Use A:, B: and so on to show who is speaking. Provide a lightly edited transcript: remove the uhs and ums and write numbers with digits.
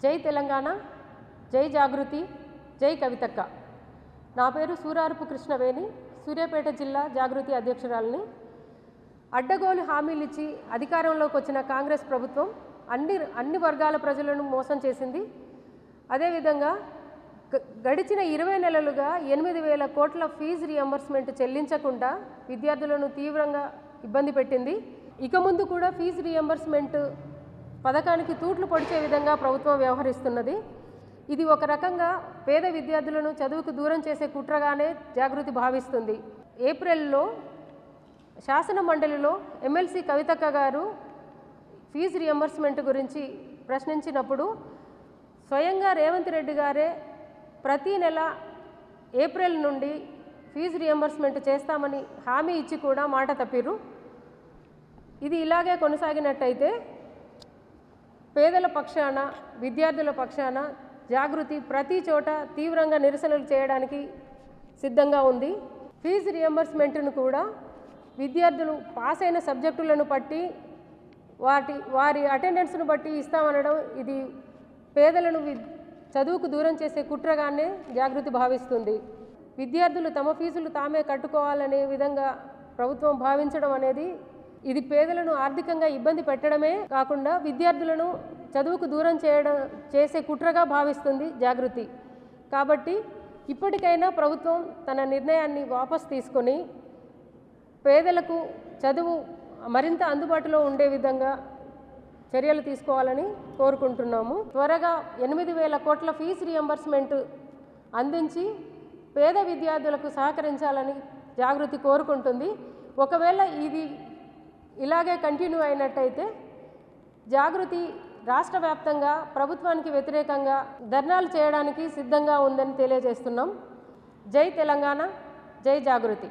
A: జై తెలంగాణ, జై జాగృతి, జై కవితక్క. నా పేరు సూరారపు కృష్ణవేణి, సూర్యాపేట జిల్లా జాగృతి అధ్యక్షురాలిని. అడ్డగోలు హామీలిచ్చి అధికారంలోకి వచ్చిన కాంగ్రెస్ ప్రభుత్వం అన్ని వర్గాల ప్రజలను మోసం చేసింది. అదేవిధంగా గడిచిన 20 నెలలుగా 8,000 కోట్ల ఫీజు రియంబర్స్మెంట్ చెల్లించకుండా విద్యార్థులను తీవ్రంగా ఇబ్బంది పెట్టింది. ఇక ముందు కూడా ఫీజు రియంబర్స్మెంట్ పథకానికి తూట్లు పొడిచే విధంగా ప్రభుత్వం వ్యవహరిస్తున్నది. ఇది ఒక రకంగా పేద విద్యార్థులను చదువుకు దూరం చేసే కుట్రగానే జాగృతి భావిస్తుంది. ఏప్రిల్లో శాసన మండలిలో ఎమ్మెల్సీ కవితక్క గారు ఫీజు రియంబర్స్మెంట్ గురించి ప్రశ్నించినప్పుడు స్వయంగా రేవంత్ రెడ్డి గారే ప్రతి నెల ఏప్రిల్ నుండి ఫీజు రియంబర్స్మెంట్ చేస్తామని హామీ ఇచ్చి కూడా మాట తప్పిరు. ఇది ఇలాగే కొనసాగినట్టయితే పేదల పక్షాన, విద్యార్థుల పక్షాన జాగృతి ప్రతి చోట తీవ్రంగా నిరసనలు చేయడానికి సిద్ధంగా ఉంది. ఫీజు రియంబర్స్మెంట్ను కూడా విద్యార్థులు పాస్ అయిన సబ్జెక్టులను బట్టి వారి అటెండెన్స్ను బట్టి ఇస్తామనడం ఇది పేదలను చదువుకు దూరం చేసే కుట్రగానే జాగృతి భావిస్తుంది. విద్యార్థులు తమ ఫీజులు తామే కట్టుకోవాలనే విధంగా ప్రభుత్వం భావించడం అనేది ఇది పేదలను ఆర్థికంగా ఇబ్బంది పెట్టడమే కాకుండా విద్యార్థులను చదువుకు దూరం చేసే కుట్రగా భావిస్తుంది జాగృతి. కాబట్టి ఇప్పటికైనా ప్రభుత్వం తన నిర్ణయాన్ని వాపసు తీసుకొని పేదలకు చదువు మరింత అందుబాటులో ఉండే విధంగా చర్యలు తీసుకోవాలని కోరుకుంటున్నాము. త్వరగా 8,000 కోట్ల ఫీజు రియంబర్స్మెంట్ అందించి పేద విద్యార్థులకు సహకరించాలని జాగృతి కోరుకుంటుంది. ఒకవేళ ఇది ఇలాగే కంటిన్యూ అయినట్టయితే జాగృతి రాష్ట్ర వ్యాప్తంగా ప్రభుత్వానికి వ్యతిరేకంగా ధర్నాలు చేయడానికి సిద్ధంగా ఉందని తెలియజేస్తున్నాం. జై తెలంగాణ, జై జాగృతి.